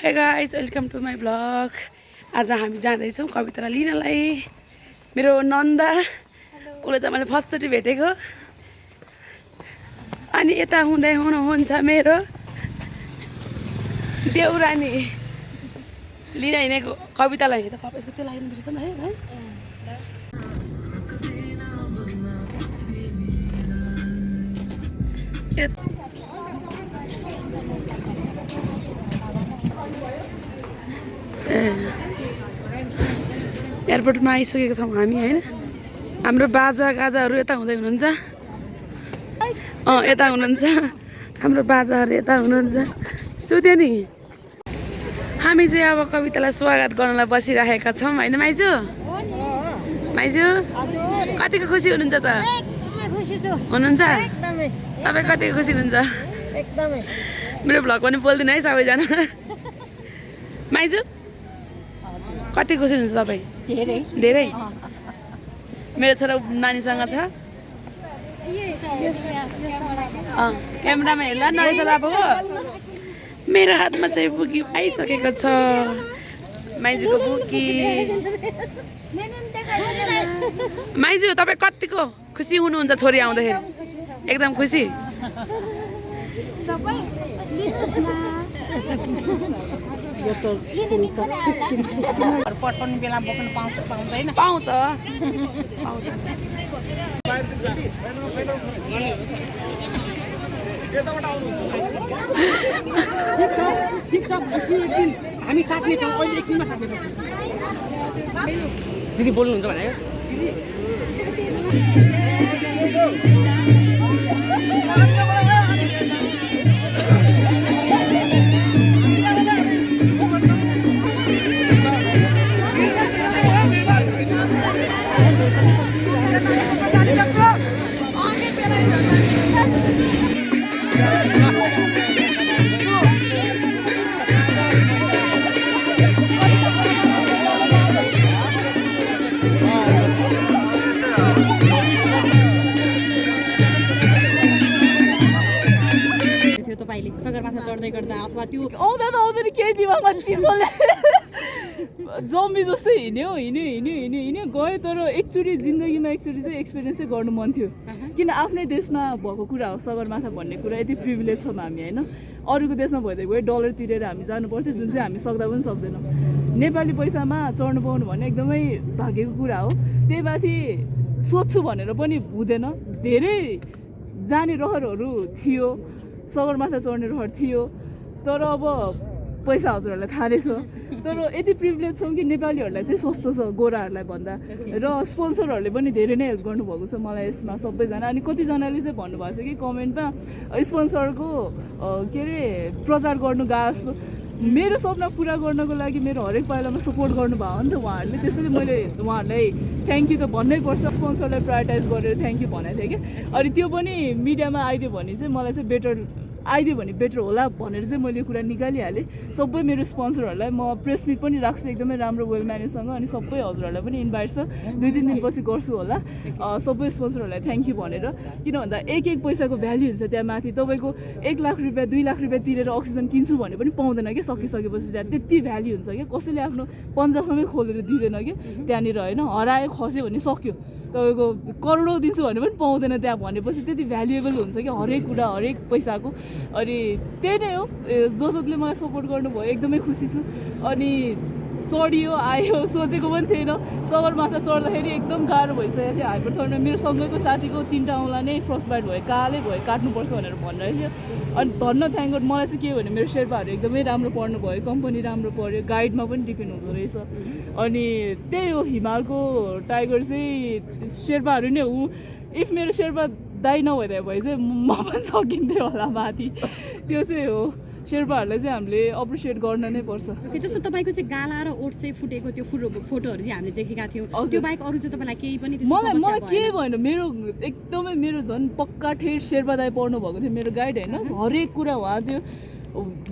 हे guys welcome to my blog. आज हामी जाँदैछौँ कवितालाई लिनलाई। मेरो नन्दा उसले त मैले फर्स्टचोटि भेटेको। अनि यता हुँदै हुनुहुन्छ मेरो देउरानी लिन हिँडेको कवितालाई। त कपासको त्यो लाइन बिर्छ नि है। एयरपोर्टमा आइसकेको छौँ हामी होइन। हाम्रो बाजा गाजाहरू यता हुँदै हुनुहुन्छ। यता हुनुहुन्छ हाम्रो बाजाहरू यता हुनुहुन्छ। सुत्यो नि। हामी चाहिँ अब कवितालाई स्वागत गर्नलाई बसिरहेका छौँ होइन माइजू। माइजू कतिको खुसी हुनुहुन्छ त? हुनुहुन्छ? तपाईँ कतिको खुसी हुनुहुन्छ? मेरो भ्लग पनि बोल्दिनँ है सबैजना। माइजू कति खुसी हुनुहुन्छ तपाईँ? धेरै। मेरो छोरा नानीसँग छ। क्यामेरामा हेर्ला नरेश बाबुको मेरो हातमा चाहिँ बुकी आइसकेको छ। माइजूको बुकी। माइजू तपाईँ कतिको खुसी हुनुहुन्छ छोरी आउँदाखेरि? एकदम खुसी। पठाउने बेला बोक्नु पाउँछ पाउँदैन? पाउँछ। ठिक छ पछि एक दिन हामी साट्ने छौँ। अहिले एकछिनमा साट्ने छौँ। दिदी बोल्नुहुन्छ भने सगरमाथा चढ्दै गर्दा अथवा त्यो आउँदा त आउँदैन केही दिमागमा चिसोले जम्बी जस्तै हिँड्यो गयो। तर एकचोटि जिन्दगीमा एकचोटि चाहिँ एक्सपिरियन्स चाहिँ गर्नु मन थियो। किन आफ्नै देशमा भएको कुरा हो सगरमाथा भन्ने कुरा। यति प्रिभिलेज छौँ हामी होइन। अरूको देशमा भइदिएको भए डलर तिरेर हामी जानु पर्थ्यो, जुन चाहिँ हामी सक्दा पनि सक्दैनौँ। नेपाली पैसामा चढ्नु पाउनु भन्ने एकदमै भाग्यको कुरा हो। त्यही माथि सोध्छु भनेर पनि हुँदैन। धेरै जाने रहरहरू थियो, सगरमाथा चढ्ने रहर थियो। तर अब पैसा हजुरहरूलाई थाहा रहेछ। तर यति प्रिभिलेज छौँ कि नेपालीहरूलाई चाहिँ सस्तो छ गोराहरूलाई भन्दा। र स्पोन्सरहरूले पनि धेरै नै हेल्प गर्नुभएको छ मलाई यसमा सबैजना। अनि कतिजनाले चाहिँ भन्नुभएको छ कि कमेन्टमा स्पोन्सरको के अरे प्रचार गर्नु गएको जस्तो। मेरो सपना पुरा गर्नको लागि मेरो हरेक पाइलामा सपोर्ट गर्नुभयो नि त उहाँहरूले। त्यसैले मैले उहाँहरूलाई थ्याङ्क यू त भन्नै पर्छ। स्पोन्सरलाई प्रायोरिटाइज गरेर थ्याङ्क यू भनेको थिएँ कि। अनि त्यो पनि मिडियामा आइदियो भने चाहिँ मलाई चाहिँ बेटर आइदियो भने बेटर होला भनेर चाहिँ मैले यो कुरा निकालिहालेँ। सबै मेरो स्पोन्सरहरूलाई म प्रेस मिट पनि राख्छु एकदमै राम्रो वेल म्यानेजसँग। अनि सबै हजुरहरूलाई पनि इन्भाइट छ। 2-3 दिनपछि गर्छु होला। सबै स्पोन्सरहरूलाई थ्याङ्क यू भनेर। किन भन्दा एक पैसाको भ्याल्यु हुन्छ त्यहाँ माथि। तपाईँको 1 लाख रुपियाँ 2 लाख रुपियाँ तिरेर अक्सिजन किन्छु भने पनि पाउँदैन कि सकिसकेपछि त्यहाँ त्यति भ्याल्यु हुन्छ कि। कसैले आफ्नो पन्जासम्मै खोलेर दिँदैन कि त्यहाँनिर होइन। हरायो खस्यो भने सक्यो। तपाईँको करोडौँ दिन्छु भने पनि पाउँदैन त्यहाँ भनेपछि त्यति भ्यालुएबल हुन्छ कि हरेक कुरा हरेक पैसाको। अनि त्यही नै हो। जसले मलाई सपोर्ट गर्नुभयो एकदमै खुसी छु। अनि चढियो आयो सोचेको पनि थिएन। सगरमाथा चढ्दाखेरि एकदम गाह्रो भइसकेको थियो। हाइपरथर्मिया मेरो सँगैको साथीको 3टा औँला नै फ्रस्ट बाइट भयो, कालै भयो, काट्नुपर्छ भनेर भनिरहेको थियो। अनि धन्न थ्याङ्क गड मलाई चाहिँ के हो भने मेरो शेर्पाहरू एकदमै राम्रो पढ्नु भयो, कम्पनी राम्रो पढ्यो, गाइडमा पनि डिपेन्ड हुँदो रहेछ। अनि त्यही हो हिमालको टाइगर चाहिँ शेर्पाहरू नै हो। इफ मेरो शेर्पा दाइ नभइदियो भए चाहिँ म पनि सकिन्थेँ होला माथि। त्यो चाहिँ हो। शेर्पाहरूलाई चाहिँ हामीले अप्रिसिएट गर्न नै पर्छ। जस्तो तपाईँको चाहिँ गाला र ओठ चाहिँ फुटेको त्यो फोटोहरू चाहिँ हामीले देखेका थियौँ। त्यो बाहेक अरू चाहिँ तपाईँलाई केही पनि मलाई के भएन। मेरो एकदमै मेरो झन् पक्का ठेट शेर्पा दाइ पढ्नु भएको थियो मेरो गाइड होइन। हरेक कुरा उहाँ थियो।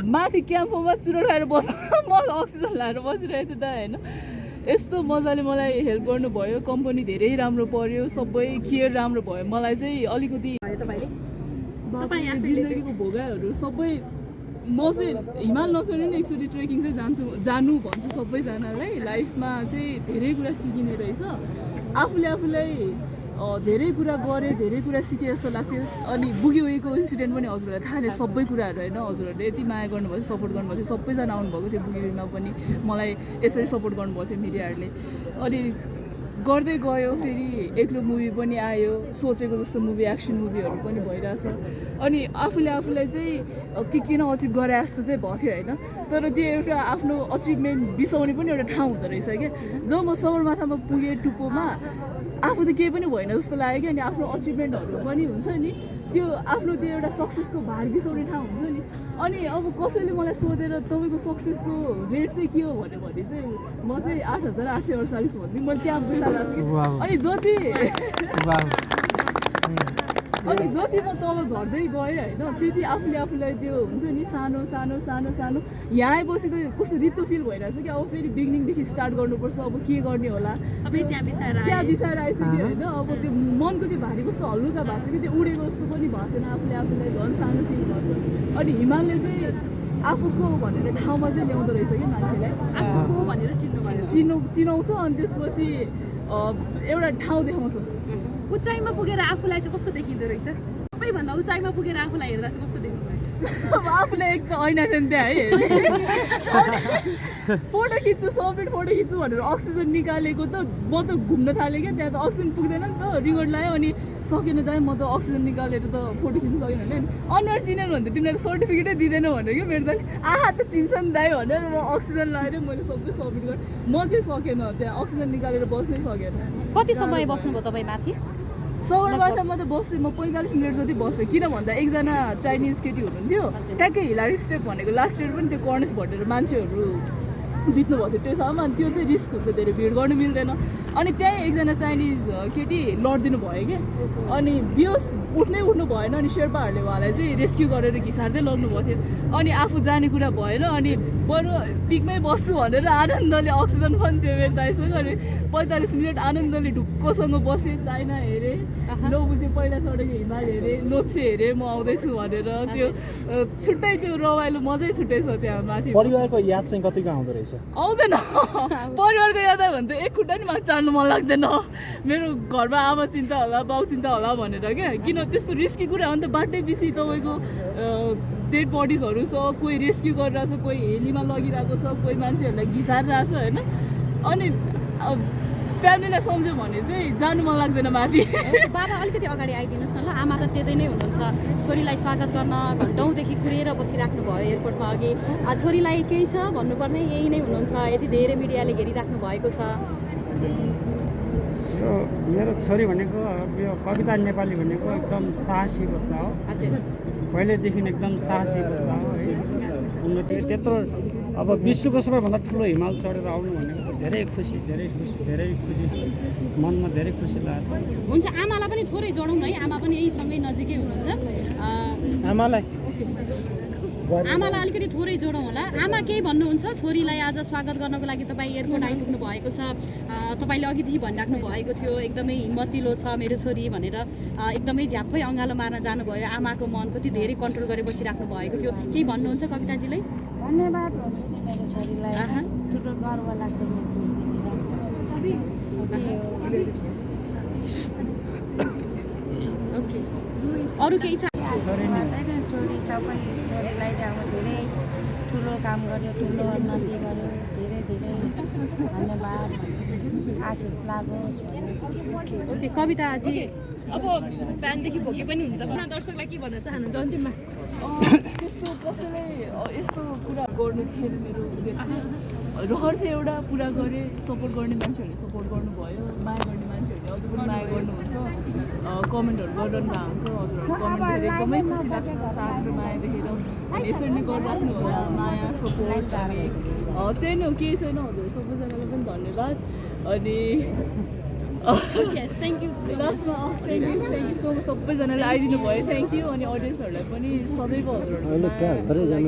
माथि क्याम्पमा चुरोट खाएर म अक्सिजन लाएर बसिरहेको थिएँ त होइन। यस्तो मजाले मलाई हेल्प गर्नुभयो। कम्पनी धेरै राम्रो पर्यो, सबै केयर राम्रो भयो। मलाई चाहिँ अलिकति तपाईँले जिन्दगीको भोगाहरू सबै म चाहिँ हिमाल नचढ्ने नि एकचोटि ट्रेकिङ चाहिँ जानु भन्छु सबैजनालाई। लाइफमा चाहिँ धेरै कुरा सिकिने रहेछ। आफूलाई धेरै कुरा गरेँ, धेरै कुरा सिकेँ जस्तो लाग्थ्यो। अनि बुगिएको इन्सिडेन्ट पनि हजुरहरूलाई थाहा नै सबै कुराहरू होइन। हजुरहरूले यति माया गर्नुभएको, सपोर्ट गर्नुभएको थियो, सबैजना आउनुभएको थियो बुगिमा पनि, मलाई यसरी सपोर्ट गर्नुभएको थियो मिडियाहरूले। अनि गर्दै गयो, फेरि एक्लो मुभी पनि आयो, सोचेको जस्तो मुभी, एक्सन मुभीहरू पनि भइरहेछ। अनि आफूलाई चाहिँ किन अचिभ गरे जस्तो चाहिँ भएको थियो होइन। तर त्यो एउटा आफ्नो अचिभमेन्ट बिसाउने पनि एउटा ठाउँ हुँदो रहेछ क्या। जब म सगरमाथामा पुगेँ टुप्पोमा, आफू त केही पनि भएन जस्तो लाग्यो क्या। अनि आफ्नो अचिभमेन्टहरू पनि हुन्छ नि, त्यो आफ्नो त्यो एउटा सक्सेसको भाग बिसाउने ठाउँ हुन्छ नि। अनि अब कसैले मलाई सोधेर तपाईँको सक्सेसको रेट चाहिँ के हो भने चाहिँ म चाहिँ 8,848 भन्छु। मैले त्यहाँ बिसाइरहेको छु कि अनि जति म तल झर्दै गएँ होइन, त्यति आफूलाई त्यो हुन्छ नि सानो यहाँ आएपछि त कस्तो रित्तो फिल भइरहेछ कि अब फेरि बिगिनिङदेखि स्टार्ट गर्नुपर्छ। अब के गर्ने होला, सबै त्यहाँ बिसाएर आइसक्यो होइन। अब त्यो मनको त्यो भारी कस्तो हल्लुका भएको छ कि त्यो उडेको जस्तो पनि भएको छैन। आफूलाई झन् सानो फिल भएको छ। अनि हिमालले चाहिँ आफूको भनेर ठाउँमा चाहिँ ल्याउँदो रहेछ कि मान्छेलाई, आफूको भनेर चिनाउँछ। अनि त्यसपछि एउटा ठाउँ देखाउँछ। उचाइमा पुगेर आफूलाई चाहिँ कस्तो देखिँदो रहेछ? सबैभन्दा उचाइमा पुगेर आफूलाई हेर्दा चाहिँ कस्तो देखिँदो रहेछ? अब आफूले एक त ऐना थिएन त्यहाँ है, फोटो खिच्छु, सबमिट फोटो खिच्छु भनेर अक्सिजन निकालेको त म त घुम्न थालेँ क्या। त्यहाँ त अक्सिजन पुग्दैन नि त, रिकर्ड लगायो। अनि सकेन दाइ, म त अक्सिजन निकालेर त फोटो खिच्न सकेन भने अनुहार चिनेर भन्थ्यो, तिमीलाई त सर्टिफिकेटै दिँदैन भनेर क्या। मेरो त आहा त चिन्छ नि दाइ भनेर म अक्सिजन लगाएर मैले सबै सबमिट गरेँ। म चाहिँ सकेन, त्यहाँ अक्सिजन निकालेर बस्नै सकेन। कति समय बस्नुभयो तपाईँ माथि? सगरमाथामा त बसेँ म 45 मिनट जति बसेँ। किन भन्दा एकजना चाइनिज केटी हुनुहुन्थ्यो, ट्याक्कै हिलारी स्टेप भनेको लास्ट स्टेप पनि त्यो कर्नेस भटेर मान्छेहरू बित्नु भएको थियो त्यो ठाउँमा। अनि त्यो चाहिँ रिस्क हुन्छ, धेरै भिड गर्नु मिल्दैन। अनि त्यहीँ एकजना चाइनिज केटी लडिदिनु भयो क्या। अनि बिहोस उठ्नु भएन। अनि शेर्पाहरूले उहाँलाई चाहिँ रेस्क्यु गरेर घिसार्दै लग्नुभएको थियो। अनि आफू जाने कुरा भएन। अनि बरु पिकमै बस्छु भनेर आनन्दले अक्सिजन पनि थियो मेरो दाइसँग। अनि 45 मिनट आनन्दले ढुक्कसँग बसेँ, चाइना हेरेँ, नबुझेँ पहिला चढेको हिमाल हेरेँ, नोत्से हेरेँ म आउँदैछु भनेर। त्यो छुट्टै त्यो रमाइलो मजै छुट्टै छ त्यहाँ माथि। परिवारको याद चाहिँ कतिको आउँदो रहेछ? आउँदैन परिवारको याद आयो भने त एक खुट्टा नि माथि चाड्नु मन लाग्दैन। मेरो घरमा आमा चिन्ता होला, बाउ चिन्ता होला भनेर क्या। किन त्यस्तो रिस्की कुरा हो नि त। बाटै पछि तपाईँको डेड बडिजहरू छ, कोही रेस्क्यु गरिरहेछ, कोही हेलीमा लगिरहेको छ, कोही मान्छेहरूलाई घिसारिरहेछ होइन। अनि फ्यामिलीलाई सम्झ्यो भने चाहिँ जानु मन लाग्दैन माथि। बाबा अलिकति अगाडि आइदिनुहोस् न ल। आमा त त्यतै नै हुनुहुन्छ, छोरीलाई स्वागत गर्न घन्टौँदेखि कुरेर बसिराख्नु भयो एयरपोर्टमा। अघि छोरीलाई केही छ भन्नुपर्ने यही नै हुनुहुन्छ, यति धेरै मिडियाले घेरिराख्नु भएको छ। यो मेरो छोरी भनेको यो कविता नेपाली भनेको एकदम साहसी बच्चा हो। पहिल्यैदेखि एकदम साहसी बच्चा हो है। उन्नति त्यत्रो अब विश्वको सबैभन्दा ठुलो हिमाल चढेर आउनु भनेको धेरै खुसी मनमा धेरै खुसी लाग्छ। हुन्छ, आमालाई पनि थोरै जोडौँ न है। आमा पनि यहीसँगै नजिकै हुनुहुन्छ। आमालाई अलिकति थोरै जोडौँ होला। आमा केही भन्नुहुन्छ? छोरीलाई आज स्वागत गर्नको लागि तपाईँ एयरपोर्ट आइपुग्नु भएको छ। तपाईँले अघिदेखि भनिराख्नु भएको थियो एकदमै हिम्मतिलो छ मेरो छोरी भनेर। एकदमै झ्याप्पै अँगालो मार्न जानुभयो। आमाको मन कति धेरै कन्ट्रोल गरेर बसिराख्नु भएको थियो। केही भन्नुहुन्छ कविताजीलाई? धन्यवाद भन्छु नि मेरो छोरीलाई। ठुलो गर्व लाग्छ मेरो छोरी। ओके, अरू केही छ? छोरी सबै छोरीलाई अब धेरै ठुलो काम गर्यो, ठुलो उन्नति गर्यो। धेरै धन्यवाद भन्छु। आशिष लागोस् भन्ने। ओके कविताजी, अब बिहानदेखि भोके पनि हुन्छ, पुरा दर्शकलाई के भन्न चाहनुहुन्छ अन्तिममा? त्यस्तो कसैले यस्तो कुरा गर्नु थिएन मेरो उद्देश्य। रहर थियो एउटा, पुरा गरेँ। सपोर्ट गर्ने मान्छेहरूले सपोर्ट गर्नुभयो, माया गर्ने मान्छेहरूले अझ पनि माया गर्नुहुन्छ, कमेन्टहरू गरिरहनु भएको हुन्छ। हजुरहरू कमेन्ट देखेर एकदमै खुसी लाग्छ, साथ र माया देखेर। यसरी नै गरिराख्नु होला, माया सपोर्ट। अनि त्यही नै हो, केही छैन। हजुर सबैजनालाई पनि धन्यवाद। अनि थ्याङ्क यू लास्टमा थ्याङ्क यू सो मच सबैजनाले आइदिनु भयो। Thank you. अनि अडियन्सहरूलाई पनि सदैव हजुरहरूलाई